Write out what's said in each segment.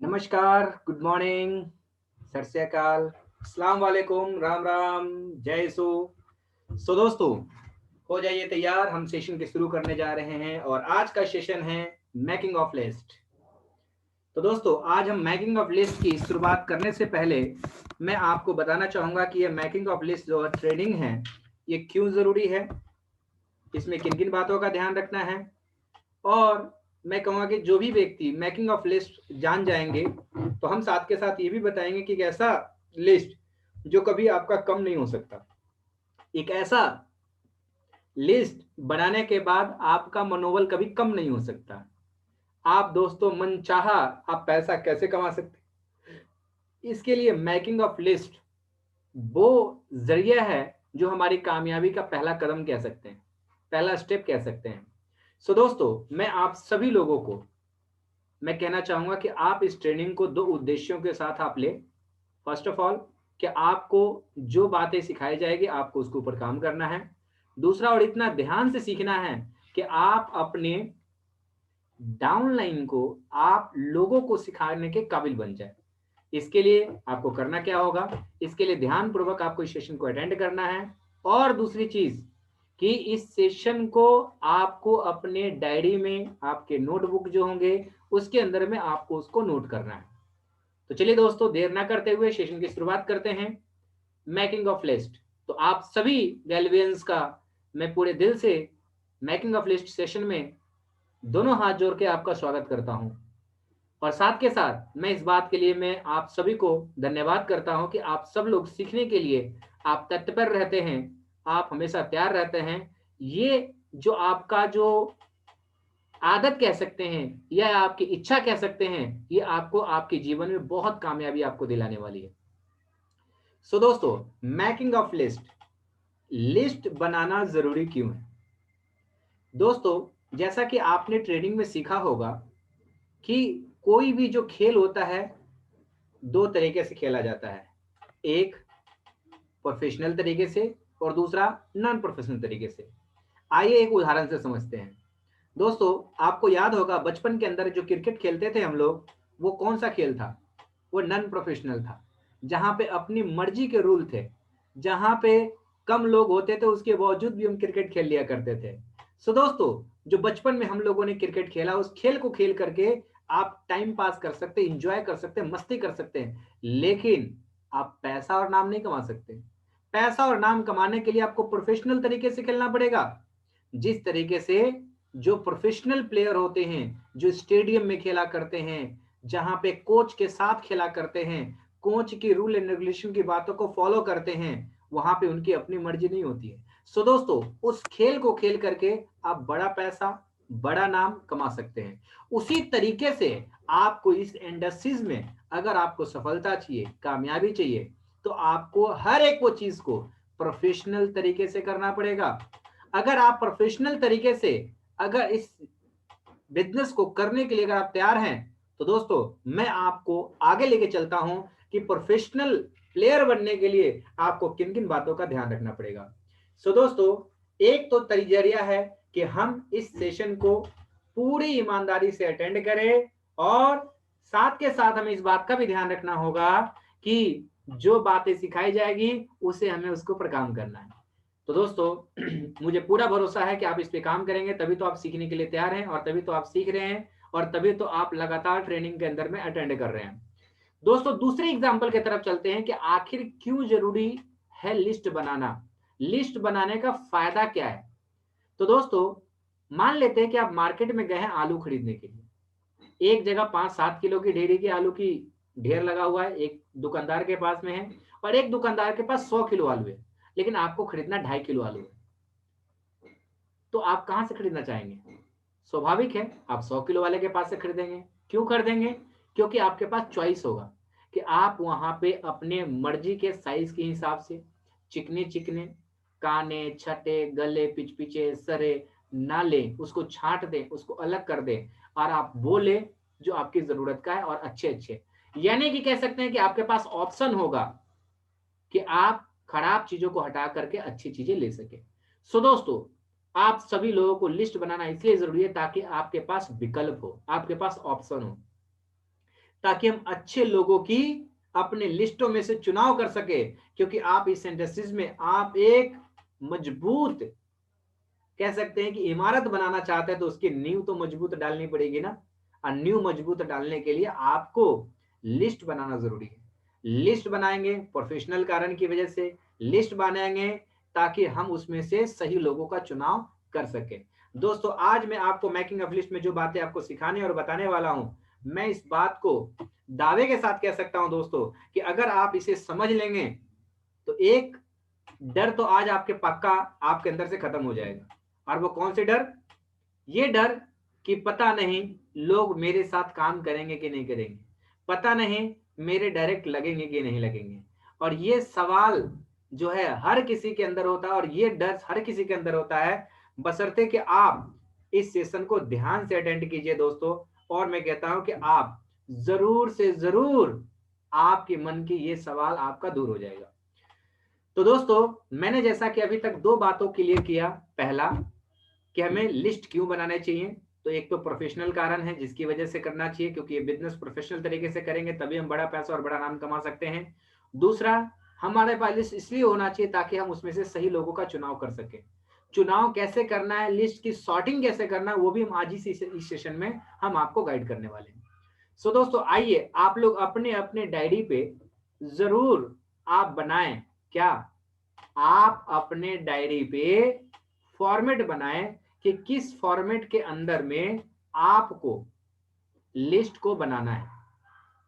नमस्कार, good morning, सत श्री अकाल, अस्सलाम वालेकुम, राम राम, जय सो। दोस्तों, हो जाइए तैयार, हम सेशन के शुरू करने जा रहे हैं और आज का सेशन है मेकिंग ऑफ लिस्ट। तो दोस्तों, आज हम मेकिंग ऑफ लिस्ट की शुरुआत करने से पहले मैं आपको बताना चाहूंगा कि ये मेकिंग ऑफ लिस्ट जो ट्रेडिंग है, ये क्यों जरूरी है, इसमें किन किन बातों का ध्यान रखना है। और मैं कहूँगा कि जो भी व्यक्ति मेकिंग ऑफ लिस्ट जान जाएंगे तो हम साथ के साथ ये भी बताएंगे कि एक ऐसा लिस्ट जो कभी आपका कम नहीं हो सकता, एक ऐसा लिस्ट बनाने के बाद आपका मनोबल कभी कम नहीं हो सकता। आप दोस्तों मनचाहा आप पैसा कैसे कमा सकते, इसके लिए मेकिंग ऑफ लिस्ट वो जरिया है जो हमारी कामयाबी का पहला कदम कह सकते हैं, पहला स्टेप कह सकते हैं। दोस्तों, मैं आप सभी लोगों को मैं कहना चाहूंगा कि आप इस ट्रेनिंग को दो उद्देश्यों के साथ आप ले। फर्स्ट ऑफ ऑल कि आपको जो बातें सिखाई जाएगी आपको उसके ऊपर काम करना है। दूसरा, और इतना ध्यान से सीखना है कि आप अपने डाउनलाइन को आप लोगों को सिखाने के काबिल बन जाए। इसके लिए आपको करना क्या होगा, इसके लिए ध्यान पूर्वक आपको इस सेशन को अटेंड करना है। और दूसरी चीज कि इस सेशन को आपको अपने डायरी में, आपके नोटबुक जो होंगे उसके अंदर में आपको उसको नोट करना है। तो चलिए दोस्तों, देर ना करते हुए सेशन की शुरुआत करते हैं। Making of list. तो आप सभी गैल्वियंस का मैं पूरे दिल से मेकिंग ऑफ लिस्ट सेशन में दोनों हाथ जोड़ के आपका स्वागत करता हूं। और साथ के साथ मैं इस बात के लिए मैं आप सभी को धन्यवाद करता हूं कि आप सब लोग सीखने के लिए आप तत्पर रहते हैं, आप हमेशा तैयार रहते हैं। ये जो आपका जो आदत कह सकते हैं या आपकी इच्छा कह सकते हैं, ये आपको आपके जीवन में बहुत कामयाबी आपको दिलाने वाली है। दोस्तों, मेकिंग ऑफ लिस्ट, लिस्ट बनाना जरूरी क्यों है। दोस्तों, जैसा कि आपने ट्रेडिंग में सीखा होगा कि कोई भी जो खेल होता है दो तरीके से खेला जाता है, एक प्रोफेशनल तरीके से और दूसरा नॉन प्रोफेशनल तरीके से। आइए एक उदाहरण से समझते हैं। दोस्तों, आपको याद होगा बचपन के अंदर जो क्रिकेट खेलते थे हम लोग, वो कौन सा खेल था, वो नॉन प्रोफेशनल था, जहां पे अपनी मर्जी के रूल थे, जहां पे कम लोग होते थे उसके बावजूद भी हम क्रिकेट खेल लिया करते थे। दोस्तों, जो बचपन में हम लोगों ने क्रिकेट खेला उस खेल को खेल करके आप टाइम पास कर सकते, इंजॉय कर सकते, मस्ती कर सकते हैं, लेकिन आप पैसा और नाम नहीं कमा सकते। पैसा और नाम कमाने के लिए आपको प्रोफेशनल तरीके से खेलना पड़ेगा। जिस तरीके से जो प्रोफेशनल प्लेयर होते हैं, जो स्टेडियम में खेला करते हैं, जहां पे कोच के साथ खेला करते हैं, कोच की रूल एंड रेगुलेशन की बातों को फॉलो करते हैं, वहां पे उनकी अपनी मर्जी नहीं होती है। दोस्तों, उस खेल को खेल करके आप बड़ा पैसा, बड़ा नाम कमा सकते हैं। उसी तरीके से आपको इस इंडस्ट्रीज में अगर आपको सफलता चाहिए, कामयाबी चाहिए, तो आपको हर एक वो चीज को प्रोफेशनल तरीके से करना पड़ेगा। अगर आप प्रोफेशनल तरीके से अगर इस बिजनेस को करने के लिए अगर आप तैयार हैं, तो दोस्तों मैं आपको आगे लेके चलता हूं कि प्रोफेशनल प्लेयर बनने के लिए आपको किन किन बातों का ध्यान रखना पड़ेगा। दोस्तों, एक तो तरीका है कि हम इस सेशन को पूरी ईमानदारी से अटेंड करें और साथ के साथ हमें इस बात का भी ध्यान रखना होगा कि जो बातें सिखाई जाएगी उसे हमें उसके ऊपर काम करना है। तो दोस्तों मुझे पूरा भरोसा है कि आप इस पे काम करेंगे, तभी तो आप सीखने के लिए तैयार हैं और तभी तो आप सीख रहे हैं और तभी तो आप लगातार ट्रेनिंग के अंदर में अटेंड कर रहे हैं। दोस्तों, दूसरे एग्जाम्पल की तरफ चलते हैं कि आखिर क्यों जरूरी है लिस्ट बनाना, लिस्ट बनाने का फायदा क्या है। तो दोस्तों, मान लेते हैं कि आप मार्केट में गए हैं आलू खरीदने के लिए, एक जगह 5-7 किलो की ढेरी की आलू की ढेर लगा हुआ है, एक दुकानदार के पास में है और एक दुकानदार के पास 100 किलो आलू है, लेकिन आपको खरीदना 2.5 किलो आलू है। तो आप कहां से खरीदना चाहेंगे। स्वाभाविक है आप 100 किलो वाले के पास से खरीदेंगे। क्यों खरीदेंगे, क्योंकि आपके पास चॉइस होगा कि आप वहां पे अपने मर्जी के साइज के हिसाब से चिकने चिकने काने छटे गले पिचपिचे सरे ना ले, उसको छांट दे, उसको अलग कर दे और आप वो ले जो आपकी जरूरत का है और अच्छे अच्छे। यानी कि कह सकते हैं कि आपके पास ऑप्शन होगा कि आप खराब चीजों को हटा करके अच्छी चीजें ले सके। दोस्तों, आप सभी लोगों को लिस्ट बनाना इसलिए जरूरी है ताकि आपके पास विकल्प हो, आपके पास ऑप्शन हो, ताकि हम अच्छे लोगों की अपने लिस्टों में से चुनाव कर सके। क्योंकि आप इस इंडस्ट्रीज में आप एक मजबूत, कह सकते हैं कि इमारत बनाना चाहते हैं, तो उसकी नींव तो मजबूत डालनी पड़ेगी ना। और नींव मजबूत डालने के लिए आपको लिस्ट बनाना जरूरी है। लिस्ट बनाएंगे प्रोफेशनल कारण की वजह से, लिस्ट बनाएंगे ताकि हम उसमें से सही लोगों का चुनाव कर सके। दोस्तों, आज मैं आपको मेकिंग ऑफ लिस्ट में जो बातें आपको सिखाने और बताने वाला हूं, मैं इस बात को दावे के साथ कह सकता हूं दोस्तों कि अगर आप इसे समझ लेंगे तो एक डर तो आज आपके पक्का आपके अंदर से खत्म हो जाएगा। और वो कौन से डर? ये डर कि पता नहीं लोग मेरे साथ काम करेंगे कि नहीं करेंगे, पता नहीं मेरे डायरेक्ट लगेंगे कि नहीं लगेंगे। और ये सवाल जो है हर किसी के अंदर होता है, और ये डर हर किसी के अंदर होता है, बशर्ते कि आप इस सेशन को ध्यान से अटेंड कीजिए दोस्तों। और मैं कहता हूं कि आप जरूर से जरूर आपके मन की ये सवाल आपका दूर हो जाएगा। तो दोस्तों, मैंने जैसा कि अभी तक दो बातों क्लियर किया, पहला कि हमें लिस्ट क्यों बनाने चाहिए, तो एक तो प्रोफेशनल कारण है जिसकी वजह से करना चाहिए, क्योंकि ये बिजनेस प्रोफेशनल तरीके से करेंगे तभी हम बड़ा पैसा और बड़ा नाम कमा सकते हैं। दूसरा, हमारे पास लिस्ट इसलिए होना चाहिए ताकि हम उसमें से सही लोगों का चुनाव कर सके। चुनाव कैसे करना है, लिस्ट की सॉर्टिंग कैसे करना है, वो भी हम आज इस सेशन में हम आपको गाइड करने वाले हैं। सो दोस्तों, आइए आप लोग अपने अपने डायरी पे जरूर आप बनाएं, क्या आप अपने डायरी पे फॉर्मेट बनाएं कि किस फॉर्मेट के अंदर में आपको लिस्ट को बनाना है,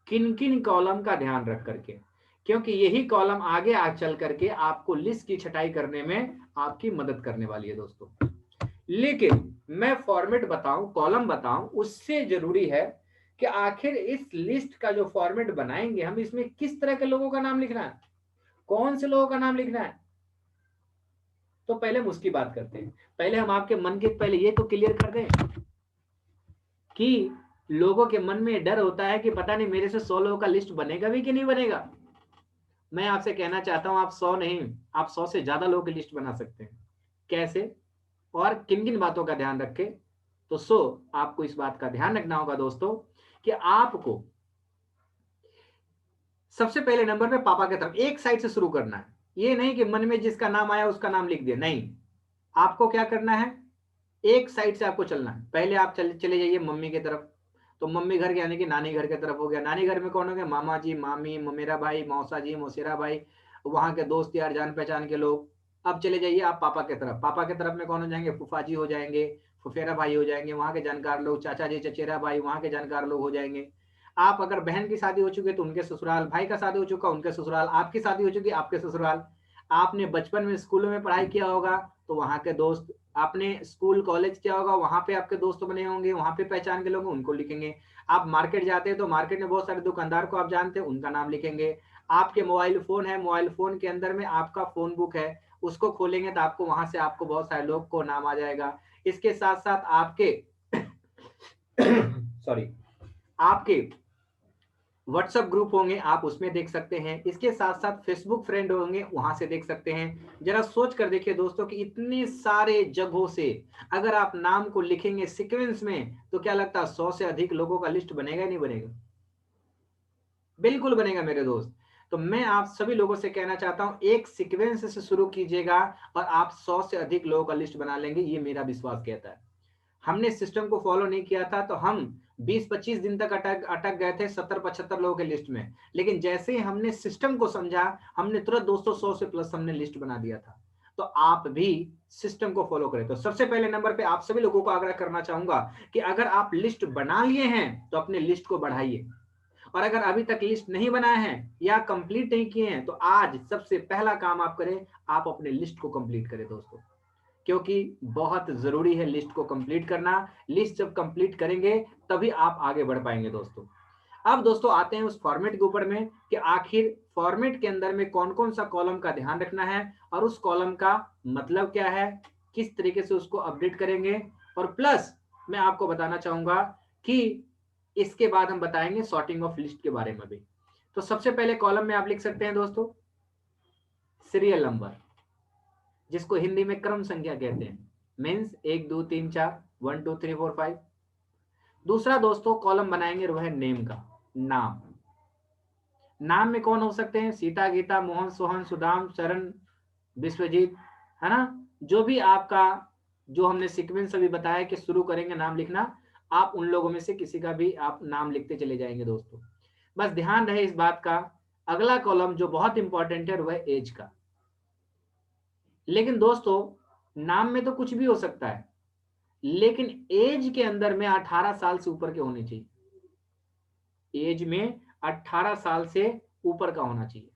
किन किन कॉलम का ध्यान रख करके, क्योंकि यही कॉलम आगे चल करके आपको लिस्ट की छटाई करने में आपकी मदद करने वाली है दोस्तों। लेकिन मैं फॉर्मेट बताऊं, कॉलम बताऊं, उससे जरूरी है कि आखिर इस लिस्ट का जो फॉर्मेट बनाएंगे हम, इसमें किस तरह के लोगों का नाम लिखना है, कौन से लोगों का नाम लिखना है। तो पहले हम उसकी बात करते हैं। पहले हम आपके मन के पहले ये तो क्लियर कर दें कि लोगों के मन में डर होता है कि पता नहीं मेरे से 100 लोगों का लिस्ट बनेगा भी कि नहीं बनेगा। मैं आपसे कहना चाहता हूं, आप 100 नहीं, आप 100 से ज्यादा लोगों की लिस्ट बना सकते हैं। कैसे और किन किन बातों का ध्यान रखें? तो आपको इस बात का ध्यान रखना होगा दोस्तों कि आपको सबसे पहले नंबर पे पापा की तरफ एक साइड से शुरू करना है। ये नहीं कि मन में जिसका नाम आया उसका नाम लिख दिया, नहीं। आपको क्या करना है, एक साइड से आपको चलना है। पहले आप चले जाइए मम्मी की तरफ, तो मम्मी घर यानी कि नानी घर की तरफ हो गया। नानी घर में कौन हो गया, मामा जी, मामी, मेरा भाई, मौसा जी, मौसेरा भाई, वहां के दोस्त यार, जान पहचान के लोग। अब चले जाइए आप पापा की तरफ। पापा की तरफ में कौन हो जाएंगे, फूफा जी हो जाएंगे, फुफेरा भाई हो जाएंगे, वहां के जानकार लोग, चाचा जी, चचेरा भाई, वहां के जानकार लोग हो जाएंगे। आप अगर बहन की शादी हो चुकी है तो उनके ससुराल, भाई का शादी हो चुका उनके ससुराल, आपकी शादी हो चुकी आपके ससुराल। आपने बचपन में स्कूलों में पढ़ाई किया होगा तो वहां के दोस्त, आपने स्कूल कॉलेज किया होगा वहां पे आपके दोस्त बने होंगे, वहां पे पहचान के लोग उनको लिखेंगे। आप मार्केट जाते हैं तो मार्केट में बहुत सारे दुकानदार को आप जानते हैं, उनका नाम लिखेंगे। आपके मोबाइल फोन है, मोबाइल फोन के अंदर में आपका फोन बुक है, उसको खोलेंगे तो आपको वहां से आपको बहुत सारे लोग को नाम आ जाएगा। इसके साथ साथ आपके सॉरी, आपके व्हाट्सएप ग्रुप होंगे, आप उसमें देख सकते हैं। इसके साथ साथ फेसबुक फ्रेंड होंगे, वहां से देख सकते हैं। जरा सोच कर देखिए दोस्तों कि इतने सारे जगहों से अगर आप नाम को लिखेंगे सीक्वेंस में, तो क्या लगता है 100 से अधिक लोगों का लिस्ट बनेगा नहीं बनेगा? बिल्कुल बनेगा मेरे दोस्त। तो मैं आप सभी लोगों से कहना चाहता हूं, एक सीक्वेंस से शुरू कीजिएगा और आप 100 से अधिक लोगों का लिस्ट बना लेंगे, ये मेरा विश्वास कहता है। हमने सिस्टम को फॉलो नहीं किया था तो हम 20-25 दिन तक अटक अटक गए थे 70-75 लोगों के लिस्ट में। लेकिन जैसे ही हमने सिस्टम को समझा, हमने तुरंत 200 से प्लस हमने लिस्ट बना दिया था। तो आप भी सिस्टम को फॉलो करें। तो सबसे पहले नंबर पे आप सभी लोगों को आग्रह करना चाहूंगा कि अगर आप लिस्ट बना लिए हैं तो अपने लिस्ट को बढ़ाइए, और अगर अभी तक लिस्ट नहीं बनाए हैं या कंप्लीट नहीं किए हैं तो आज सबसे पहला काम आप करें, आप अपने लिस्ट को कंप्लीट करें दोस्तों, क्योंकि बहुत जरूरी है लिस्ट को कंप्लीट करना। लिस्ट जब कंप्लीट करेंगे तभी आप आगे बढ़ पाएंगे दोस्तों। अब दोस्तों आते हैं उस फॉर्मेट के ऊपर में कि आखिर फॉर्मेट के अंदर में कौन कौन सा कॉलम का ध्यान रखना है और उस कॉलम का मतलब क्या है, किस तरीके से उसको अपडेट करेंगे। और प्लस मैं आपको बताना चाहूंगा कि इसके बाद हम बताएंगे सॉर्टिंग ऑफ लिस्ट के बारे में भी। तो सबसे पहले कॉलम में आप लिख सकते हैं दोस्तों सीरियल नंबर, जिसको हिंदी में क्रम संख्या कहते हैं, मीन्स 1 2 3 4, 1 2 3 4 5। दूसरा दोस्तों कॉलम बनाएंगे वो है नेम का, नाम। नाम में कौन हो सकते हैं? सीता, गीता, मोहन, सोहन, सुदाम, चरण, विश्वजीत, है ना। जो भी आपका, जो हमने सीक्वेंस अभी बताया कि शुरू करेंगे नाम लिखना, आप उन लोगों में से किसी का भी आप नाम लिखते चले जाएंगे दोस्तों। बस ध्यान रहे इस बात का। अगला कॉलम जो बहुत इंपॉर्टेंट है वह है एज का। लेकिन दोस्तों नाम में तो कुछ भी हो सकता है, लेकिन एज के अंदर में 18 साल से ऊपर के होने चाहिए। एज में 18 साल से ऊपर का होना चाहिए।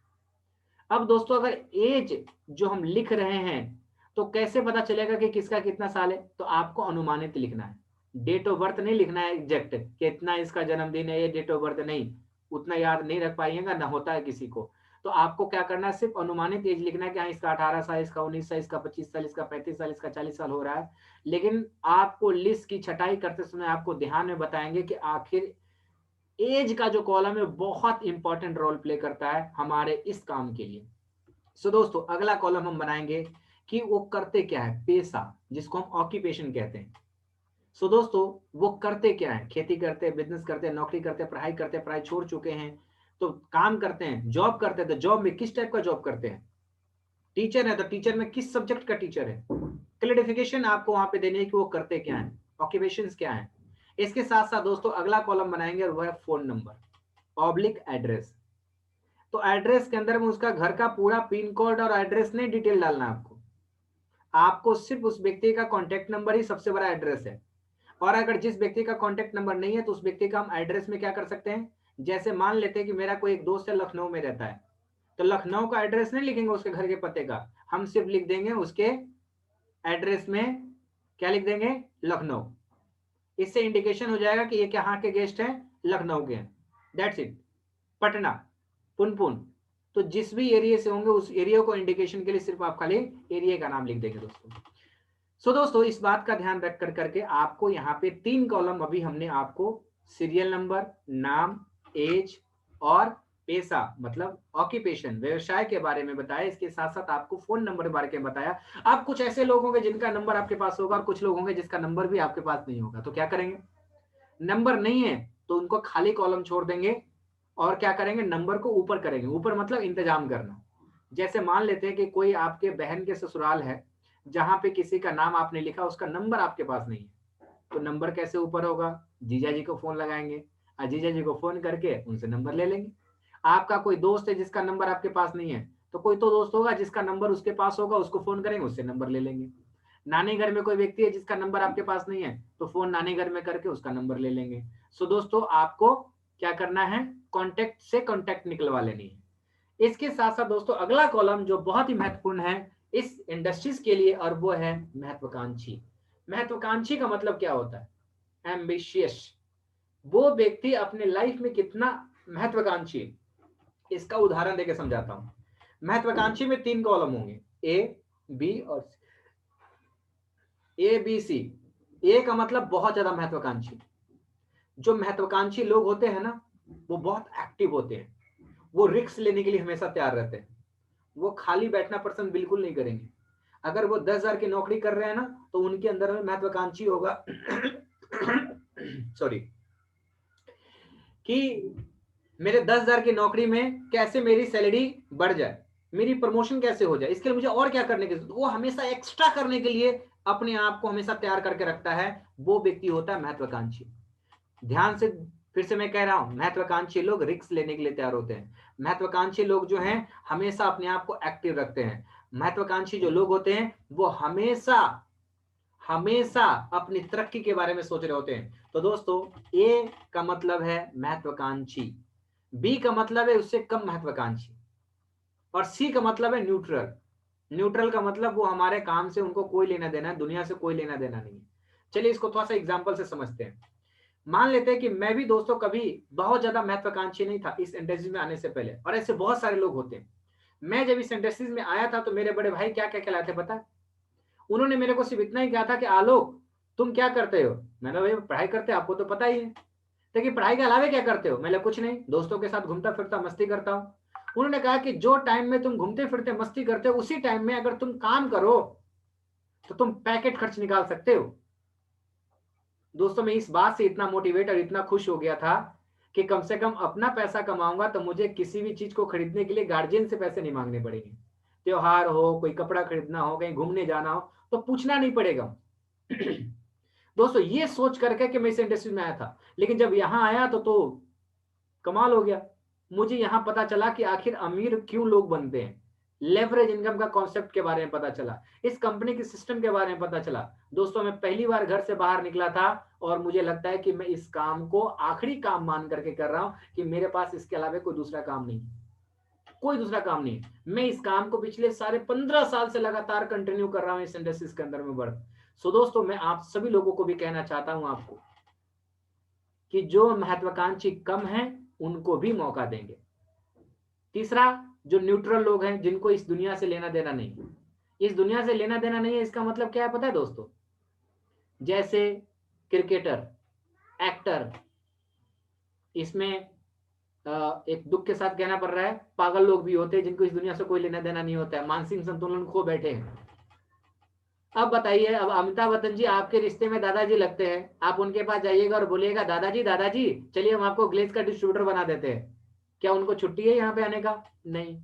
अब दोस्तों अगर एज जो हम लिख रहे हैं तो कैसे पता चलेगा कि किसका कितना साल है? तो आपको अनुमानित लिखना है, डेट ऑफ बर्थ नहीं लिखना है एग्जैक्ट कितना इसका जन्मदिन है, ये डेट ऑफ बर्थ नहीं, उतना याद नहीं रख पाइएगा, ना होता है किसी को। तो आपको क्या करना है, सिर्फ अनुमानित एज लिखना है कि हाँ इसका 18 साल, इसका 19 साल, इसका 25 साल, इसका 35 साल, इसका 40 साल हो रहा है। लेकिन आपको लिस्ट की छटाई करते समय आपको ध्यान में बताएंगे कि आखिर एज का जो कॉलम है बहुत इंपॉर्टेंट रोल प्ले करता है हमारे इस काम के लिए। सो दोस्तों अगला कॉलम हम बनाएंगे कि वो करते क्या है, पेशा, जिसको हम ऑक्यूपेशन कहते हैं। सो दोस्तों वो करते क्या है, खेती करते हैं, बिजनेस करते हैं, नौकरी करते हैं, पढ़ाई करते हैं, पढ़ाई छोड़ चुके हैं तो काम करते हैं, जॉब करते हैं तो जॉब में किस टाइप का जॉब करते हैं, टीचर है तो टीचर में किस सब्जेक्ट का टीचर है। क्लैरिफिकेशन आपको वहां पे देनी है कि वो करते क्या है, ऑक्यूपेशंस क्या है। इसके साथ साथ दोस्तों अगला कॉलम बनाएंगे और वह है फोन नंबर ऑब्लिक एड्रेस। तो एड्रेस के अंदर में उसका घर का पूरा पिन कोड और एड्रेस नहीं डिटेल डालना है आपको। आपको सिर्फ उस व्यक्ति का कॉन्टेक्ट नंबर ही सबसे बड़ा एड्रेस है। और अगर जिस व्यक्ति का कॉन्टेक्ट नंबर नहीं है तो उस व्यक्ति का हम एड्रेस में क्या कर सकते हैं, जैसे मान लेते हैं कि मेरा कोई एक दोस्त है लखनऊ में रहता है, तो लखनऊ का एड्रेस नहीं लिखेंगे उसके घर के पते का, हम सिर्फ लिख देंगे उसके एड्रेस में क्या लिख देंगे, लखनऊ। इससे इंडिकेशन हो जाएगा कि ये कहाँ के गेस्ट हैं, लखनऊ के हैं, दैट्स इट। पटना, पुनपुन, तो जिस भी एरिया से होंगे उस एरिया को इंडिकेशन के लिए सिर्फ आप खाली एरिया का नाम लिख देंगे दोस्तों। सो दोस्तों इस बात का ध्यान रख कर करके आपको यहाँ पे 3 कॉलम अभी हमने आपको सीरियल नंबर, नाम, एज और पेशा मतलब ऑक्यूपेशन, व्यवसाय के बारे में बताया। इसके साथ साथ आपको फोन नंबर के बारे में बताया। आप कुछ ऐसे लोग होंगे जिनका नंबर आपके पास होगा और कुछ लोग होंगे जिसका नंबर भी आपके पास नहीं होगा, तो क्या करेंगे, नंबर नहीं है तो उनको खाली कॉलम छोड़ देंगे और क्या करेंगे, नंबर को ऊपर करेंगे। ऊपर मतलब इंतजाम करना। जैसे मान लेते हैं कि कोई आपके बहन के ससुराल है जहां पे किसी का नाम आपने लिखा, उसका नंबर आपके पास नहीं है, तो नंबर कैसे ऊपर होगा, जीजा जी को फोन लगाएंगे और जीजा जी को फोन करके उनसे नंबर ले लेंगे। आपका कोई दोस्त है जिसका नंबर आपके पास नहीं है, तो कोई तो दोस्त होगा जिसका नंबर उसके पास होगा, उसको फोन करेंगे, उससे नंबर ले लेंगे। नानी घर में कोई व्यक्ति है जिसका नंबर आपके पास नहीं है, तो फोन नानी घर में करके उसका नंबर ले लेंगे। सो दोस्तों आपको क्या करना है, कॉन्टेक्ट से कॉन्टेक्ट निकलवा लेनी है। इसके साथ साथ दोस्तों अगला कॉलम जो बहुत ही महत्वपूर्ण है इस इंडस्ट्रीज के लिए, और वो है महत्वाकांक्षी। महत्वाकांक्षी का मतलब क्या होता है, एम्बिशियस। वो व्यक्ति अपने लाइफ में कितना महत्वाकांक्षी, इसका उदाहरण देके समझाता हूं। महत्वाकांक्षी में 3 कॉलम होंगे, ए, बी और ए बी सी। ए का मतलब बहुत ज्यादा महत्वाकांक्षी। जो महत्वाकांक्षी लोग होते हैं ना वो बहुत एक्टिव होते हैं, वो रिस्क लेने के लिए हमेशा तैयार रहते हैं, वो खाली बैठना पसंद बिल्कुल नहीं करेंगे। अगर वो 10,000 की नौकरी कर रहे हैं ना तो उनके अंदर में महत्वाकांक्षी होगा सॉरी, कि मेरे 10,000 की नौकरी में कैसे मेरी सैलरी बढ़ जाए, मेरी प्रमोशन कैसे हो जाए, इसके लिए मुझे और क्या करने की, वो हमेशा एक्स्ट्रा करने के लिए अपने आप को हमेशा तैयार करके रखता है। वो व्यक्ति होता है महत्वाकांक्षी। ध्यान से फिर से मैं कह रहा हूं, महत्वाकांक्षी लोग रिस्क लेने के लिए तैयार होते हैं। महत्वाकांक्षी लोग जो हैं हमेशा अपने आप को एक्टिव रखते हैं। महत्वाकांक्षी जो लोग होते हैं वो हमेशा हमेशा अपनी तरक्की के बारे में सोच रहे होते हैं। तो दोस्तों ए का मतलब है महत्वाकांक्षी, बी का मतलब है उससे कम महत्वाकांक्षी, और सी का मतलब है न्यूट्रल। न्यूट्रल का मतलब वो हमारे काम से उनको कोई लेना देना है, दुनिया से कोई लेना देना नहीं है। चलिए इसको थोड़ा सा एग्जांपल से समझते हैं। मान लेते हैं कि मैं भी दोस्तों कभी बहुत ज्यादा महत्वाकांक्षी नहीं था इस इंडस्ट्री में आने से पहले, और ऐसे बहुत सारे लोग होते हैं। मैं जब इस इंडस्ट्री में आया था तो मेरे बड़े भाई क्या क्या कहलाते पता है, उन्होंने मेरे को सिर्फ इतना ही कहा था कि आलोक तुम क्या करते हो। मैंने भाई पढ़ाई करते आपको तो पता ही है, लेकिन पढ़ाई के अलावा क्या करते हो। मैंने कुछ नहीं, दोस्तों के साथ घूमता फिरता मस्ती करता हूँ। उन्होंने कहा कि जो टाइम में तुम घूमते फिरते मस्ती करते हो उसी टाइम में अगर तुम काम करो तो तुम पैकेट खर्च निकाल सकते हो। दोस्तों मैं इस बात से इतना मोटिवेट और इतना खुश हो गया था कि कम से कम अपना पैसा कमाऊंगा तो मुझे किसी भी चीज को खरीदने के लिए गार्जियन से पैसे नहीं मांगने पड़ेंगे। त्योहार हो, कोई कपड़ा खरीदना हो, कहीं घूमने जाना हो तो पूछना नहीं पड़ेगा। दोस्तों ये सोच करके कि मैं इस इंडस्ट्री में आया था, लेकिन जब यहां आया तो कमाल हो गया। मुझे यहां पता चला कि आखिर अमीर क्यों लोग बनते हैं। लेवरेज इनकम का कॉन्सेप्ट के बारे में पता चला, इस कंपनी के सिस्टम के बारे में पता चला। दोस्तों मैं पहली बार घर से बाहर निकला था और मुझे लगता है कि मैं इस काम को आखिरी काम मान करके कर रहा हूं कि मेरे पास इसके अलावा कोई दूसरा काम नहीं, कोई दूसरा काम नहीं। मैं इस काम को पिछले साढ़े 15 साल से लगातार कंटिन्यू कर रहा हूं इस इंडस्ट्रीज के अंदर में बढ़। सो दोस्तों मैं आप सभी लोगों को भी कहना चाहता हूं आपको कि जो महत्वाकांक्षी कम है उनको भी मौका देंगे। तीसरा, जो न्यूट्रल लोग हैं जिनको इस दुनिया से लेना देना नहीं, इस दुनिया से लेना देना नहीं है, इसका मतलब क्या है पता है दोस्तों? जैसे क्रिकेटर, एक्टर, इसमें एक दुख के साथ कहना पड़ रहा है पागल लोग भी होते हैं जिनको इस दुनिया से कोई लेना देना नहीं होता है, मानसिक संतुलन खो बैठे हैं। अब बताइए, अब अमिताभ बच्चन जी आपके रिश्ते में दादाजी लगते हैं, आप उनके पास जाइएगा और बोलिएगा दादाजी दादाजी चलिए हम आपको ग्लेज का डिस्ट्रीब्यूटर बना देते हैं, क्या उनको छुट्टी है यहाँ पे आने का? नहीं।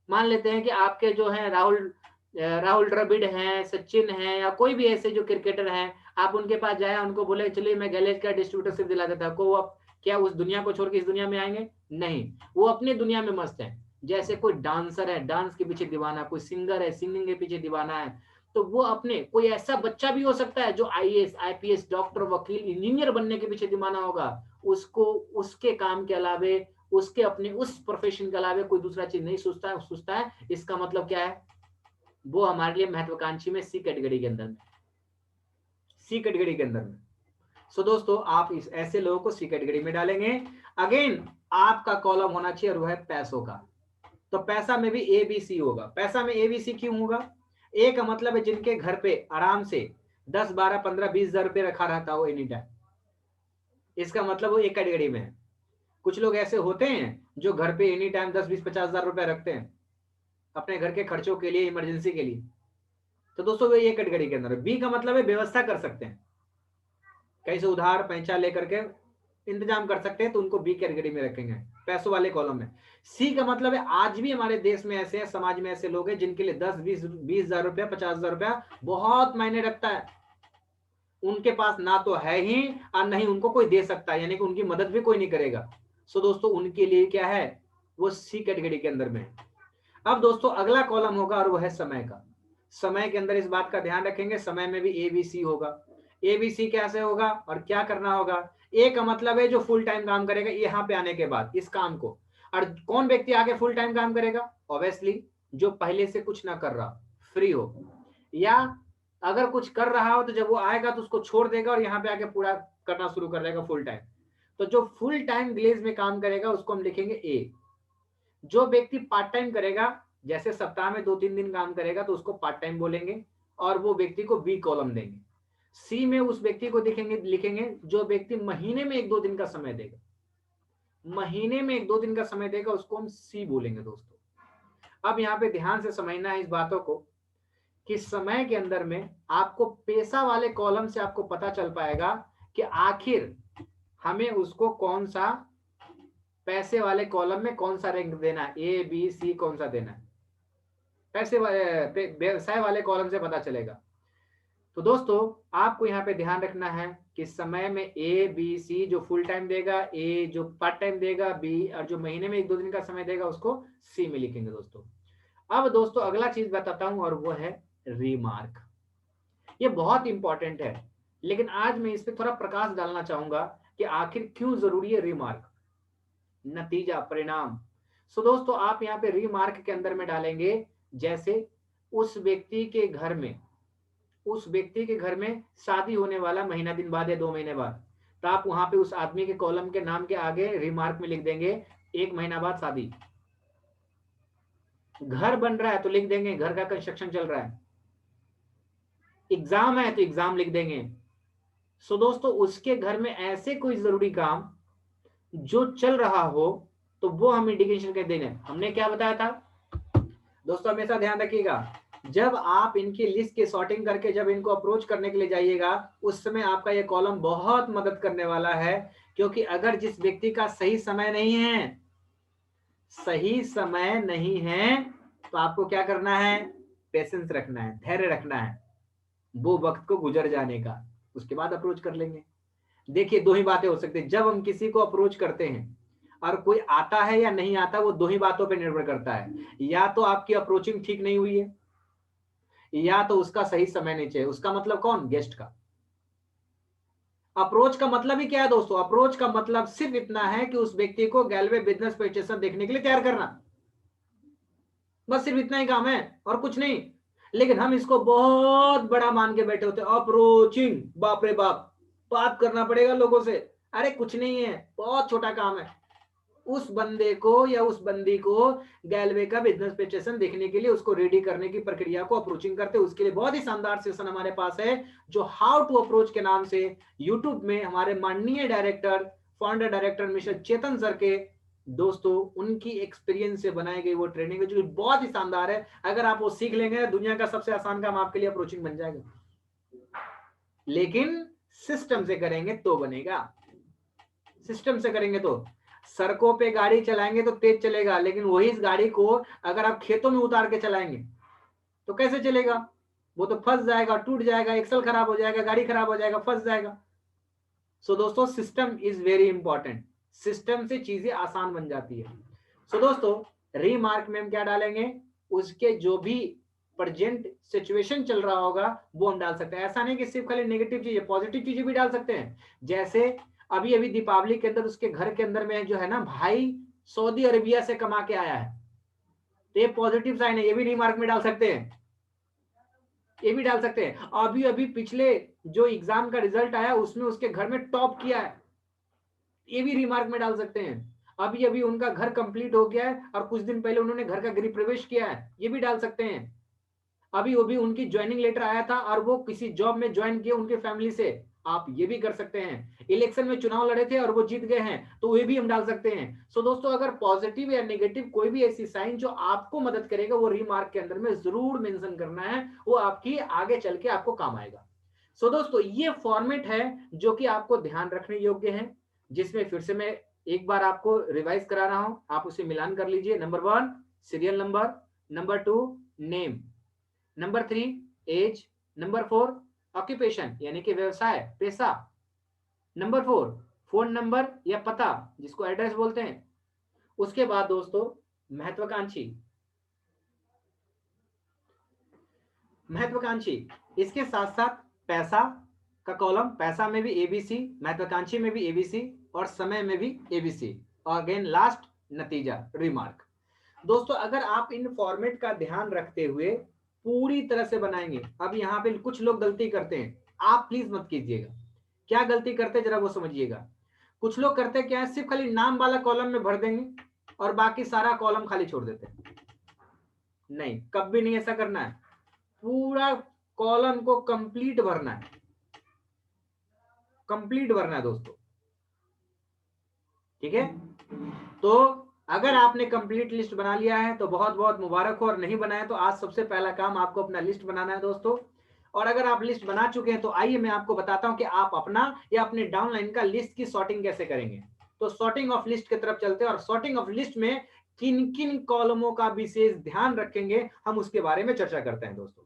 मान लेते हैं कि आपके जो हैं राहुल द्रविड़ हैं, सचिन हैं, या कोई भी ऐसे जो क्रिकेटर हैं, आप उनके पास जाए उनको बोले चलिए मैं गैलेज का डिस्ट्रीब्यूटरशिप दिला देता हूं, को वो क्या उस दुनिया को छोड़ के इस दुनिया में आएंगे? नहीं, वो अपने दुनिया में मस्त है। जैसे कोई डांसर है, डांस के पीछे दीवाना, कोई सिंगर है, सिंगिंग के पीछे दीवाना है, तो वो अपने, कोई ऐसा बच्चा भी हो सकता है जो आईएएस, आईपीएस, डॉक्टर, वकील, इंजीनियर बनने के पीछे दीवाना होगा, उसको उसके काम के अलावे, उसके अपने उस प्रोफेशन के अलावा कोई दूसरा चीज नहीं सोचता है। इसका मतलब क्या है? वो हमारे लिए महत्वाकांक्षी में सी कैटेगरी के अंदर में, सी कैटेगरी के अंदर में। सो दोस्तों आप इस ऐसे लोगों को सी कैटेगरी में डालेंगे। अगेन आपका कॉलम होना चाहिए और वह है पैसों का। तो पैसा में भी एबीसी होगा। पैसा में एबीसी क्यों होगा? ए का मतलब है जिनके घर पे आराम से 10, 12, 15, 20 हजार रुपये रखा रहता हो एनी टाइम, इसका मतलब वो एक कैटेगरी में है। कुछ लोग ऐसे होते हैं जो घर पे एनी टाइम 10, 20, 50 हजार रुपए रखते हैं अपने घर के खर्चों के लिए, इमरजेंसी के लिए, तो दोस्तों वे ये कैटेगरी के अंदर है। बी का मतलब है व्यवस्था कर सकते हैं, कहीं से उधार पैसा लेकर के इंतजाम कर सकते हैं, तो उनको बी कैटेगरी में रखेंगे, पैसों वाले कॉलम में। सी का मतलब है आज भी हमारे देश में ऐसे हैं, समाज में ऐसे लोग हैं जिनके लिए 10, 20 हजार रुपया, 50 हजार रुपया बहुत मायने रखता है। उनके पास ना तो है ही और नहीं उनको कोई दे सकता है, यानी कि उनकी मदद भी कोई नहीं करेगा। सो दोस्तों उनके लिए क्या है? वो सी कैटेगरी के अंदर में। अब दोस्तों अगला कॉलम होगा और वो है समय का। समय के अंदर इस बात का ध्यान रखेंगे, समय में भी एबीसी होगा। एबीसी कैसे होगा और क्या करना होगा? ए का मतलब है जो फुल टाइम काम करेगा यहाँ पे आने के बाद इस काम को। और कौन व्यक्ति आगे फुल टाइम काम करेगा? ऑब्वियसली जो पहले से कुछ ना कर रहा, फ्री हो, या अगर कुछ कर रहा हो तो जब वो आएगा तो उसको छोड़ देगा और यहाँ पे आके पूरा करना शुरू कर देगा फुल टाइम। तो जो फुल टाइम ग्लेज में काम करेगा उसको हम लिखेंगे ए। जो व्यक्ति पार्ट टाइम करेगा, जैसे सप्ताह में 2-3 दिन काम करेगा तो उसको पार्ट टाइम बोलेंगे और वो व्यक्ति को बी कॉलम देंगे। सी में उस व्यक्ति को लिखेंगे जो व्यक्ति महीने में 1-2 दिन का समय देगा, महीने में 1-2 दिन का समय देगा, उसको हम सी बोलेंगे दोस्तों। अब यहाँ पे ध्यान से समझना है इस बातों को कि समय के अंदर में आपको पैसा वाले कॉलम से आपको पता चल पाएगा कि आखिर हमें उसको कौन सा, पैसे वाले कॉलम में कौन सा रैंक देना है, ए बी सी कौन सा देना है, पैसे व्यवसाय वाले कॉलम से पता चलेगा। तो दोस्तों आपको यहाँ पे ध्यान रखना है कि समय में ए बी सी, जो फुल टाइम देगा ए, जो पार्ट टाइम देगा बी, और जो महीने में 1-2 दिन का समय देगा उसको सी में लिखेंगे दोस्तों। अब दोस्तों अगला चीज बताता हूं और वो है रिमार्क। ये बहुत इंपॉर्टेंट है, लेकिन आज मैं इस पर थोड़ा प्रकाश डालना चाहूंगा कि आखिर क्यों जरूरी है रिमार्क, नतीजा, परिणाम। सो दोस्तों आप यहाँ पे रिमार्क के अंदर में डालेंगे जैसे उस व्यक्ति के घर में, उस व्यक्ति के घर में शादी होने वाला महीना दिन बाद या 2 महीने बाद, तो आप वहां पे उस आदमी के कॉलम के नाम के आगे रिमार्क में लिख देंगे 1 महीना बाद शादी। घर बन रहा है तो लिख देंगे घर का कंस्ट्रक्शन चल रहा है। एग्जाम है तो एग्जाम लिख देंगे। सो दोस्तों उसके घर में ऐसे कोई जरूरी काम जो चल रहा हो तो वो हम इंडिकेशन कर देंगे। हमने क्या बताया था दोस्तों, हमेशा ध्यान रखिएगा, जब आप इनकी लिस्ट की सॉर्टिंग करके जब इनको अप्रोच करने के लिए जाइएगा उस समय आपका ये कॉलम बहुत मदद करने वाला है क्योंकि अगर जिस व्यक्ति का सही समय नहीं है, सही समय नहीं है, तो आपको क्या करना है, पेशेंस रखना है, धैर्य रखना है, वो वक्त को गुजर जाने का, उसके बाद अप्रोच कर लेंगे। देखिए दो ही बातें हो सकती है, जब हम किसी को अप्रोच करते हैं और कोई आता है या नहीं आता, वो दो ही बातों पे निर्भर करता है, या तो आपकी अप्रोचिंग ठीक नहीं हुई है, या तो उसका सही समय नहीं चाहिए। उसका मतलब कौन, गेस्ट का। अप्रोच का मतलब ही क्या है दोस्तों, अप्रोच का मतलब सिर्फ इतना है कि उस व्यक्ति को गैलवे बिजनेस प्रेजेंटेशन देखने के लिए तैयार करना, बस सिर्फ इतना ही काम है और कुछ नहीं। लेकिन हम इसको बहुत बड़ा मान के बैठे होते हैं, अप्रोचिंग, बाप रे बाप, बात करना पड़ेगा लोगों से। अरे कुछ नहीं है, बहुत छोटा काम है। उस बंदे को या उस बंदी को गैलवे का बिजनेस प्रेजेंटेशन देखने के लिए उसको रेडी करने की प्रक्रिया को अप्रोचिंग करते हैं। उसके लिए बहुत ही शानदार सेशन हमारे पास है, जो हाउ टू अप्रोच के नाम से यूट्यूब में हमारे माननीय डायरेक्टर, फाउंडर डायरेक्टर मिस्टर चेतन सर के दोस्तों उनकी एक्सपीरियंस से बनाई गई वो ट्रेनिंग है, जो बहुत ही शानदार है। अगर आप वो सीख लेंगे, दुनिया का सबसे आसान काम आपके लिए अप्रोचिंग बन जाएगा। लेकिन सिस्टम से करेंगे तो बनेगा, सिस्टम से करेंगे तो। सड़कों पे गाड़ी चलाएंगे तो तेज चलेगा, लेकिन वही इस गाड़ी को अगर आप खेतों में उतार के चलाएंगे तो कैसे चलेगा, वो तो फंस जाएगा, टूट जाएगा, एक्सल खराब हो जाएगा, गाड़ी खराब हो जाएगा, फंस जाएगा। सो दोस्तों system is very important, system से चीजें आसान बन जाती है। सो दोस्तों रीमार्क में हम क्या डालेंगे, उसके जो भी प्रेजेंट सिचुएशन चल रहा होगा वो हम डाल सकते हैं। ऐसा नहीं कि सिर्फ खाली नेगेटिव चीजें, पॉजिटिव चीजें भी डाल सकते हैं। जैसे अभी अभी दीपावली के अंदर उसके घर के अंदर में जो है ना भाई सऊदी अरेबिया से कमा के आया है, तो ये पॉजिटिव साइन है, ये भी रीमार्क में डाल सकते हैं, ये भी डाल सकते हैं। अभी अभी पिछले जो एग्जाम का रिजल्ट आया उसमें उसके घर में टॉप किया है, ये भी रिमार्क में डाल सकते हैं। अभी अभी उनका घर कंप्लीट हो गया है और कुछ दिन पहले उन्होंने घर का गृह प्रवेश किया है, ये भी डाल सकते हैं। अभी वो भी उनकी ज्वाइनिंग लेटर आया था और वो किसी जॉब में ज्वाइन किए उनके फैमिली से, आप ये भी कर सकते हैं। इलेक्शन में चुनाव लड़े थे और वो जीत गए हैं, तो ये भी हम डाल सकते हैं। सो दोस्तों अगर पॉजिटिव या नेगेटिव कोई भी ऐसी साइन जो आपको मदद करेगा, वो रिमार्क के अंदर में जरूर मेंशन करना है, वो आपकी आगे चल के आपको काम आएगा। सो दोस्तों ये फॉर्मेट है जो कि आपको ध्यान रखने योग्य है, जिसमें फिर से मैं एक बार आपको रिवाइज करा रहा हूं, आप उसे मिलान कर लीजिए। Number 1 serial number, number 2 name, number 3 age, number 4 occupation यानी कि व्यवसाय, पेशा, नंबर 4 फोन नंबर या पता जिसको एड्रेस बोलते हैं। उसके बाद दोस्तों महत्वाकांक्षी, महत्वाकांक्षी इसके साथ साथ पैसा का कॉलम, पैसा में भी एबीसी, महत्वाकांक्षी में भी एबीसी और समय में भी एबीसी, और अगेन लास्ट नतीजा रिमार्क। दोस्तों अगर आप इन फॉर्मेट का ध्यान रखते हुए पूरी तरह से बनाएंगे, अब यहाँ पे कुछ लोग गलती करते हैं, आप प्लीज मत कीजिएगा। क्या गलती करते हैं जरा वो समझिएगा। कुछ लोग करते क्या है, सिर्फ खाली नाम वाला कॉलम में भर देंगे और बाकी सारा कॉलम खाली छोड़ देते हैं। नहीं, कभी नहीं ऐसा करना है, पूरा कॉलम को कंप्लीट भरना है, कंप्लीट भरना है दोस्तों, ठीक है। तो अगर आपने कंप्लीट लिस्ट बना लिया है तो बहुत बहुत मुबारक हो, और नहीं बनाया तो आज सबसे पहला काम आपको अपना लिस्ट बनाना है दोस्तों। और अगर आप लिस्ट बना चुके हैं तो आइए मैं आपको बताता हूं कि आप अपना या अपने डाउनलाइन का लिस्ट की सॉर्टिंग कैसे करेंगे। तो सॉर्टिंग ऑफ लिस्ट की तरफ चलते हैं, और सॉर्टिंग ऑफ लिस्ट में किन किन कॉलमों का विशेष ध्यान रखेंगे हम उसके बारे में चर्चा करते हैं दोस्तों।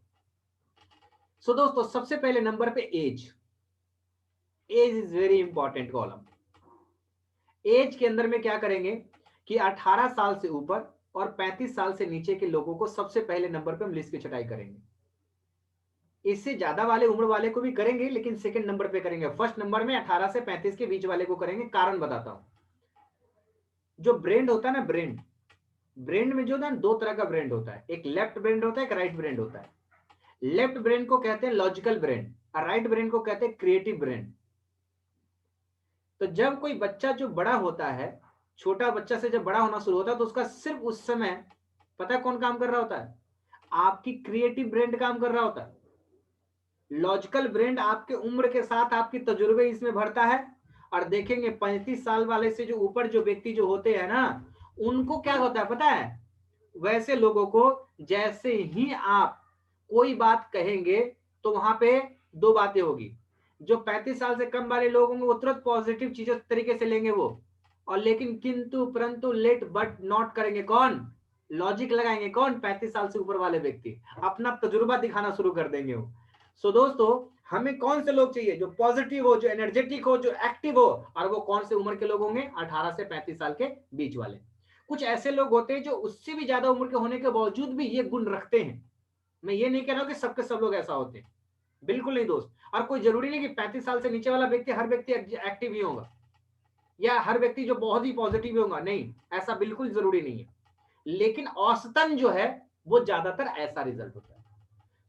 सो दोस्तों सबसे पहले नंबर पे age, age is very important column. Age के अंदर में क्या करेंगे कि 18 साल से ऊपर और 35 साल से नीचे के लोगों को सबसे पहले नंबर पे हम लिस्ट की छटाई करेंगे। इससे ज्यादा वाले उम्र वाले को भी करेंगे, लेकिन सेकंड नंबर पे करेंगे। फर्स्ट नंबर में 18 से 35 के बीच वाले को करेंगे। कारण बताता हूं। जो ब्रेन होता है ना, ब्रेन, ब्रेन में जो ना दो तरह का ब्रेन होता है, एक लेफ्ट ब्रेन होता है, एक राइट ब्रेन होता है। लेफ्ट ब्रेन को कहते हैं लॉजिकल ब्रेन और राइट ब्रेन को कहते हैं क्रिएटिव ब्रेन। तो जब कोई बच्चा जो बड़ा होता है, छोटा बच्चा से जब बड़ा होना शुरू होता है, तो उसका सिर्फ उस समय पता है कौन काम कर रहा होता है, आपकी क्रिएटिव ब्रेन काम कर रहा होता है। लॉजिकल ब्रेन आपके उम्र के साथ आपकी तजुर्बे इसमें भरता है। और देखेंगे 35 साल वाले से जो ऊपर जो व्यक्ति जो होते हैं ना, उनको क्या होता है पता है, वैसे लोगों को जैसे ही आप कोई बात कहेंगे तो वहां पे दो बातें होगी। जो 35 साल से कम वाले लोग होंगे वो तुरंत पॉजिटिव चीजों तरीके से लेंगे वो, और लेकिन किंतु परंतु लेट बट नॉट करेंगे कौन, लॉजिक लगाएंगे कौन, 35 साल से ऊपर वाले व्यक्ति अपना तजुर्बा दिखाना शुरू कर देंगे वो। सो दोस्तों हमें कौन से लोग चाहिए, जो पॉजिटिव हो, जो एनर्जेटिक हो, जो एक्टिव हो, और वो कौन से उम्र के लोग होंगे, 18 से 35 साल के बीच वाले। कुछ ऐसे लोग होते हैं जो उससे भी ज्यादा उम्र के होने के बावजूद भी ये गुण रखते हैं। मैं ये नहीं कह रहा हूं कि सबके सब लोग ऐसा होते हैं, बिल्कुल नहीं दोस्त। और कोई जरूरी नहीं कि 35 साल से नीचे वाला व्यक्ति हर व्यक्ति एक्टिव ही होगा, या हर व्यक्ति जो बहुत ही पॉजिटिव होगा, नहीं, ऐसा बिल्कुल जरूरी नहीं है। लेकिन औसतन जो है वो ज्यादातर ऐसा रिजल्ट होता है।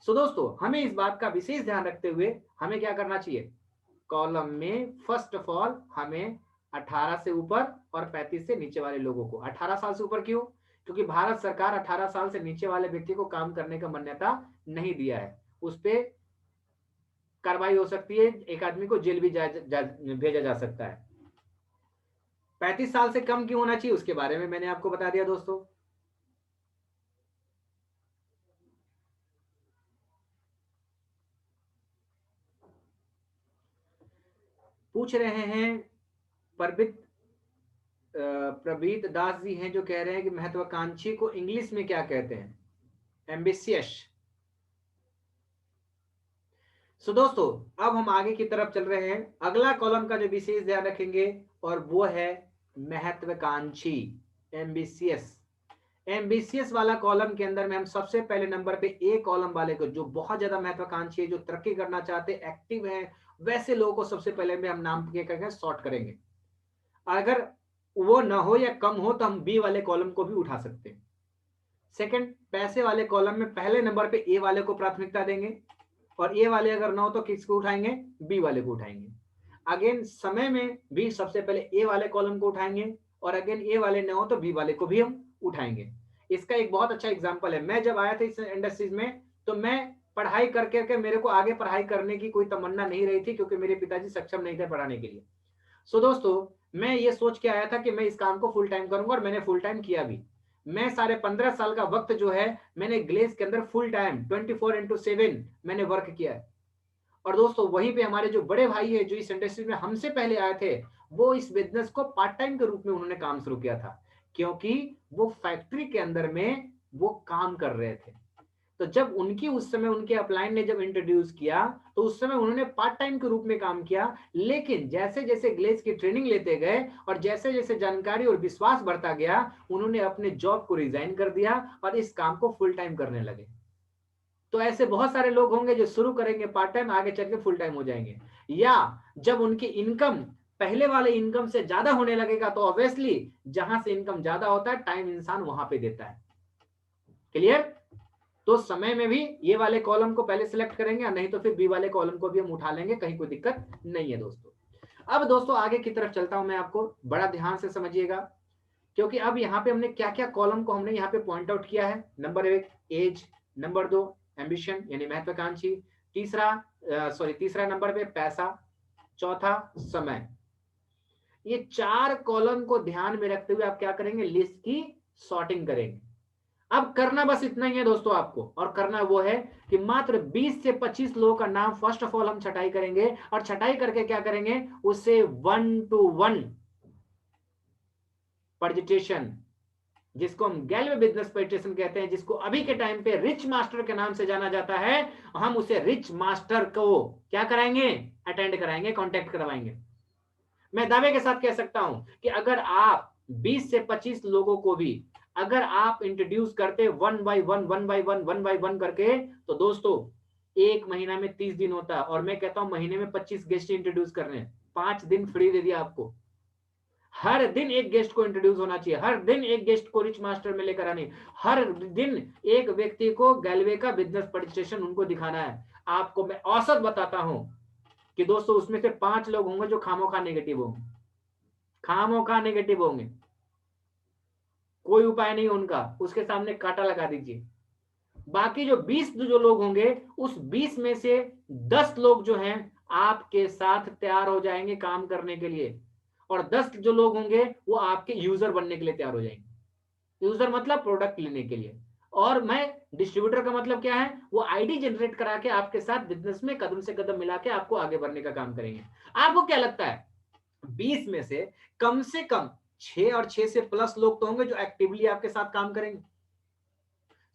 सो दोस्तों हमें इस बात का विशेष ध्यान रखते हुए हमें क्या करना चाहिए, कॉलम में फर्स्ट ऑफ ऑल हमें 18 से ऊपर और 35 से नीचे वाले लोगों को, 18 साल से ऊपर क्यों, क्योंकि भारत सरकार 18 साल से नीचे वाले व्यक्ति को काम करने का मान्यता नहीं दिया है, उस पर कार्रवाई हो सकती है, एक आदमी को जेल भी भेजा जा सकता है। 35 साल से कम क्यों होना चाहिए उसके बारे में मैंने आपको बता दिया दोस्तों। पूछ रहे हैं प्रबीत दास जी हैं जो कह रहे हैं कि महत्वाकांक्षी को इंग्लिश में क्या कहते हैं, एम्बिशियस। सो दोस्तों अब हम आगे की तरफ चल रहे हैं, अगला कॉलम का जो विशेष ध्यान रखेंगे और वो है महत्वाकांक्षी, एम्बिशियस। एम्बिशियस वाला कॉलम के अंदर में हम सबसे पहले नंबर पे ए कॉलम वाले को, जो बहुत ज्यादा महत्वाकांक्षी है, जो तरक्की करना चाहते, एक्टिव हैं, वैसे लोगों को सबसे पहले में हम नाम के करके सॉर्ट करेंगे। अगर वो ना हो या कम हो तो हम बी वाले कॉलम को भी उठा सकते हैं। सेकंड, पैसे वाले कॉलम में पहले नंबर पे ए वाले को प्राथमिकता देंगे, और ए वाले अगर ना हो तो किसको उठाएंगे, बी वाले को उठाएंगे। अगेन समय में भी सबसे पहले ए वाले कॉलम को उठाएंगे, और अगेन ए वाले ना हो तो बी वाले को भी हम उठाएंगे। इसका एक बहुत अच्छा एग्जांपल है, मैं जब आया था इस इंडस्ट्रीज में तो मैं पढ़ाई करके मेरे को आगे पढ़ाई करने की कोई तमन्ना नहीं रही थी, क्योंकि मेरे पिताजी सक्षम नहीं थे पढ़ाने के लिए। सो दोस्तों मैं ये सोच के आया था कि मैं इस काम को फुल टाइम करूंगा, और मैंने फुल टाइम किया भी। मैं साढ़े 15 साल का वक्त जो है मैंने ग्लेस के अंदर फुल टाइम 24/7 मैंने वर्क किया है। और दोस्तों वहीं पे हमारे जो बड़े भाई है जो इस इंडस्ट्री में हमसे पहले आए थे, वो इस बिजनेस को पार्ट टाइम के रूप में उन्होंने काम शुरू किया था, क्योंकि वो फैक्ट्री के अंदर में वो काम कर रहे थे। तो जब उनकी उस समय उनके अपलाइन ने जब इंट्रोड्यूस किया तो उस समय उन्होंने पार्ट टाइम के रूप में काम किया, लेकिन जैसे जैसे ग्लेस की ट्रेनिंग लेते गए और जैसे जैसे जानकारी और विश्वास बढ़ता गया, उन्होंने अपने जॉब को रिजाइन कर दिया और इस काम को फुल टाइम करने लगे। तो ऐसे बहुत सारे लोग होंगे जो शुरू करेंगे पार्ट टाइम, आगे चल के फुल टाइम हो जाएंगे, या जब उनकी इनकम पहले वाले इनकम से ज्यादा होने लगेगा तो ऑब्वियसली जहां से इनकम ज्यादा होता है टाइम इंसान वहां पे देता है। क्लियर? तो समय में भी ये वाले कॉलम को पहले सिलेक्ट करेंगे, नहीं तो फिर बी वाले कॉलम को भी हम उठा लेंगे, कहीं कोई दिक्कत नहीं है दोस्तों। अब दोस्तों आगे की तरफ चलता हूं मैं, आपको बड़ा ध्यान से समझिएगा, क्योंकि अब यहाँ पे हमने क्या क्या कॉलम को हमने यहाँ पे पॉइंट आउट किया है। नंबर 1 एज, नंबर 2 एम्बिशन यानी महत्वाकांक्षी, तीसरा नंबर पे पैसा, चौथा समय। ये 4 कॉलम को ध्यान में रखते हुए आप क्या करेंगे, लिस्ट की सॉर्टिंग करेंगे। अब करना बस इतना ही है दोस्तों आपको, और करना वो है कि मात्र 20 से 25 लोगों का नाम फर्स्ट ऑफ ऑल हम छटाई करेंगे, और छटाई करके क्या करेंगे, उससे 1-to-1 प्रेजेंटेशन, जिसको हम गैल्वे बिजनेस प्रेजेंटेशन कहते हैं, जिसको अभी के टाइम पे रिच मास्टर के नाम से जाना जाता है, हम उसे रिच मास्टर को क्या कराएंगे, अटेंड कराएंगे, कांटेक्ट करवाएंगे। मैं दावे के साथ कह सकता हूं कि अगर आप 20 से 25 लोगों को भी अगर आप इंट्रोड्यूस करते 1 by 1 करके, तो दोस्तों एक महीना में 30 दिन होता है, और मैं कहता हूं महीने में 25 गेस्ट इंट्रोड्यूस करने, 5 दिन फ्री दे दिया आपको। हर दिन एक गेस्ट को इंट्रोड्यूस होना चाहिए, हर दिन एक गेस्ट को रिच मास्टर में लेकर आने, हर दिन एक व्यक्ति को गैल्वे का बिजनेस प्रेजेंटेशन उनको दिखाना है। आपको मैं औसत बताता हूं कि दोस्तों उसमें से 5 लोग होंगे जो खामोखा नेगेटिव होंगे, खामोखा नेगेटिव होंगे, कोई उपाय नहीं उनका, उसके सामने कांटा लगा दीजिए। बाकी जो 20 जो लोग होंगे, उस 20 में से 10 लोग जो हैं आपके साथ तैयार हो जाएंगे काम करने के लिए, और 10 जो लोग होंगे वो आपके यूजर बनने के लिए तैयार हो जाएंगे। यूजर मतलब प्रोडक्ट लेने के लिए। और मैं डिस्ट्रीब्यूटर का मतलब क्या है? वो आईडी जनरेट करा के आपके साथ बिजनेस में कदम से कदम मिला के आपको आगे बढ़ने का काम करेंगे। आपको क्या लगता है 20 में से कम 6 और 6 से प्लस लोग तो होंगे जो एक्टिवली आपके साथ काम करेंगे।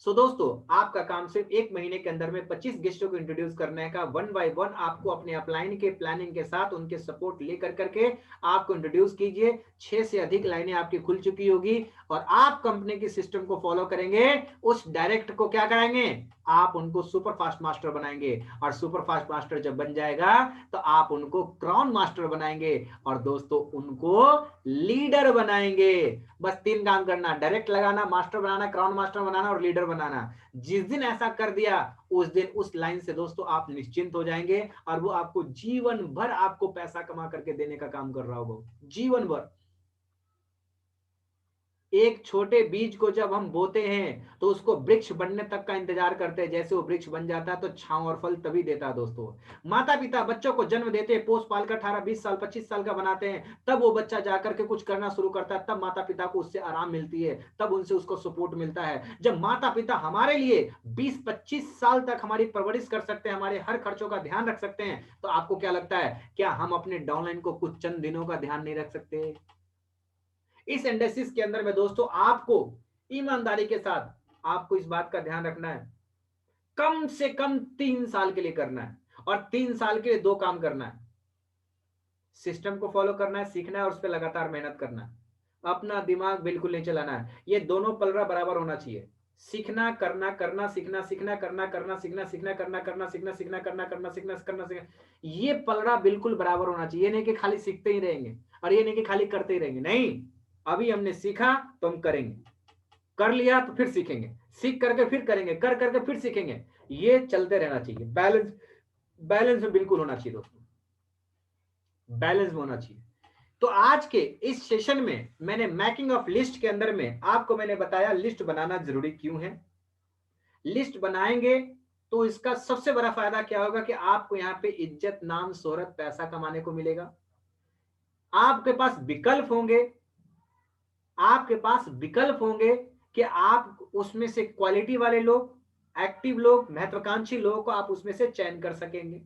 सो दोस्तों, आपका काम सिर्फ 1 महीने के अंदर में 25 गेस्टों को इंट्रोड्यूस करने का, 1 बाय 1 आपको अपने अपलाइन के प्लानिंग के साथ उनके सपोर्ट लेकर करके आपको इंट्रोड्यूस कीजिए। 6 से अधिक लाइनें आपकी खुल चुकी होगी और आप कंपनी की सिस्टम को फॉलो करेंगे। उस डायरेक्ट को क्या कराएंगे? आप उनको सुपर फास्ट मास्टर बनाएंगे और सुपर फास्ट मास्टर जब बन जाएगा तो आप उनको क्राउन मास्टर बनाएंगे और दोस्तों उनको लीडर बनाएंगे। बस 3 काम करना, डायरेक्ट लगाना, मास्टर बनाना, क्राउन मास्टर बनाना और लीडर बनाना। जिस दिन ऐसा कर दिया उस दिन उस लाइन से दोस्तों आप निश्चिंत हो जाएंगे और वो आपको जीवन भर आपको पैसा कमा करके देने का काम कर रहा होगा, जीवन भर। एक छोटे बीज को जब हम बोते हैं तो उसको वृक्ष बनने तक का इंतजार करते हैं। जैसे वो वृक्ष बन जाता है तो छांव और फल तभी देता है दोस्तों। माता पिता बच्चों को जन्म देते हैं, पोस पाल कर 18 20 साल 25 साल का बनाते हैं, तब वो बच्चा जाकर के कुछ करना शुरू करता है, तब माता पिता को उससे आराम मिलती है, तब उनसे उसको सपोर्ट मिलता है। जब माता पिता हमारे लिए 20-25 साल तक हमारी परवरिश कर सकते हैं, हमारे हर खर्चों का ध्यान रख सकते हैं, तो आपको क्या लगता है क्या हम अपने डाउनलाइन को कुछ चंद दिनों का ध्यान नहीं रख सकते? इस इंडस्ट्रीज के अंदर में दोस्तों आपको ईमानदारी के साथ आपको इस बात का ध्यान रखना है, कम से कम 3 साल के लिए करना है और 3 साल के लिए 2 काम करना है। सिस्टम को फॉलो करना है, सीखना है और उस पर लगातार मेहनत करना है। अपना दिमाग बिल्कुल नहीं चलाना है। ये दोनों पलड़ा बराबर होना चाहिए। सीखना करना, करना सीखना, सीखना करना, करना सीखना, सीखना करना, करना सीखना, सीखना करना, करना सीखना, करना सीखना, ये पलड़ा बिल्कुल बराबर होना चाहिए। ये नहीं कि खाली सीखते ही रहेंगे और ये नहीं कि खाली करते ही रहेंगे। नहीं, अभी हमने सीखा तो हम करेंगे, कर लिया तो फिर सीखेंगे, सीख करके फिर करेंगे, कर करके फिर सीखेंगे। ये चलते रहना चाहिए। बैलेंस, बैलेंस में बिल्कुल होना चाहिए दोस्तों, बैलेंस में होना चाहिए। तो आज के इस सेशन में मैंने मैकिंग ऑफ लिस्ट के अंदर में आपको मैंने बताया लिस्ट बनाना जरूरी क्यों है। लिस्ट बनाएंगे तो इसका सबसे बड़ा फायदा क्या होगा कि आपको यहां पे इज्जत, नाम, शोहरत, पैसा कमाने को मिलेगा। आपके पास विकल्प होंगे, आपके पास विकल्प होंगे कि आप उसमें से क्वालिटी वाले लोग, एक्टिव लोग, महत्वाकांक्षी लोगों को आप उसमें से चयन कर सकेंगे,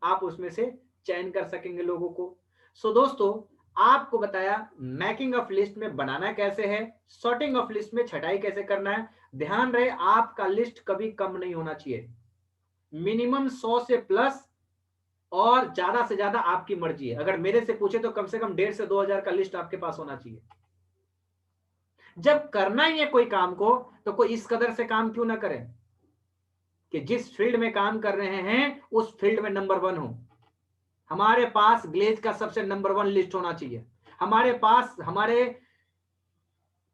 आप उसमें से चयन कर सकेंगे लोगों को। सो दोस्तों, आपको बताया मैकिंग ऑफ लिस्ट में बनाना कैसे है, सॉर्टिंग ऑफ लिस्ट में छटाई कैसे करना है। ध्यान रहे आपका लिस्ट कभी कम नहीं होना चाहिए, मिनिमम 100 से प्लस और ज्यादा से ज्यादा आपकी मर्जी है। अगर मेरे से पूछे तो कम से कम 1,500 से 2,000 का लिस्ट आपके पास होना चाहिए। जब करना ही है कोई काम को तो कोई इस कदर से काम क्यों ना करे कि जिस फील्ड में काम कर रहे हैं उस फील्ड में नंबर 1 हो। हमारे पास ग्लेज का सबसे नंबर 1 लिस्ट होना चाहिए। हमारे पास, हमारे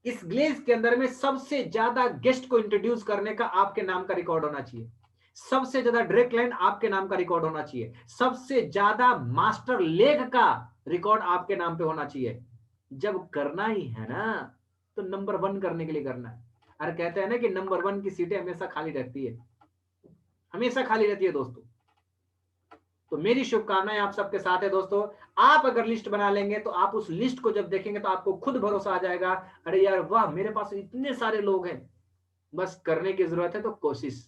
इस ग्लेज के अंदर में सबसे ज्यादा गेस्ट को इंट्रोड्यूस करने का आपके नाम का रिकॉर्ड होना चाहिए, सबसे ज्यादा डायरेक्ट लाइन आपके नाम का रिकॉर्ड होना चाहिए, सबसे ज्यादा मास्टर लेग का रिकॉर्ड आपके नाम पे होना चाहिए। जब करना ही है ना तो नंबर 1 करने के लिए करना है। अरे कहते हैं ना कि नंबर 1 की सीटें हमेशा खाली रहती है, हमेशा खाली रहती है दोस्तों। तो मेरी शुभकामनाएं आप सबके साथ है दोस्तों। आप अगर लिस्ट बना लेंगे तो आप उस लिस्ट को जब देखेंगे तो आपको खुद भरोसा आ जाएगा, अरे यार वाह, मेरे पास इतने सारे लोग हैं। बस करने की जरूरत है तो कोशिश,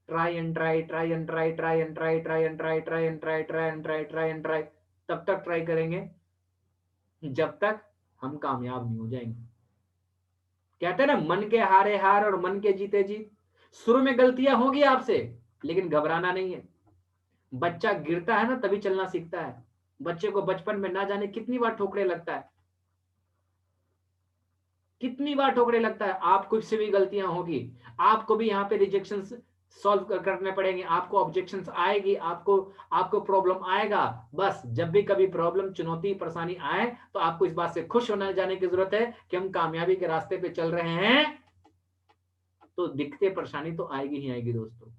try and try, try and try, try and try, try and try, try and try, try and try, try and try, तब तक ट्राई करेंगे जब तक हम कामयाब नहीं हो जाएंगे। कहते हैं ना, मन के हारे हार और मन के जीते जीत। शुरू में गलतियां होगी आपसे, लेकिन घबराना नहीं है। बच्चा गिरता है ना तभी चलना सीखता है। बच्चे को बचपन में ना जाने कितनी बार ठोकरे लगता है, कितनी बार ठोकरे लगता है। आपको से भी गलतियां होगी, आपको भी यहाँ पे रिजेक्शन सॉल्व करने पड़ेंगे, आपको ऑब्जेक्शंस आएगी, आपको प्रॉब्लम आएगा। बस जब भी कभी प्रॉब्लम, चुनौती, परेशानी आए तो आपको इस बात से खुश होने जाने की जरूरत है कि हम कामयाबी के रास्ते पे चल रहे हैं। तो दिक्कतें, परेशानी तो आएगी ही आएगी दोस्तों।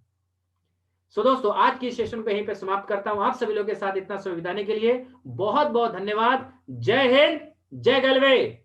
सो दोस्तों, आज की सेशन को यहीं पे समाप्त करता हूं। आप सभी लोगों के साथ इतना समय बिताने के लिए बहुत बहुत धन्यवाद। जय हिंद, जय गलवे।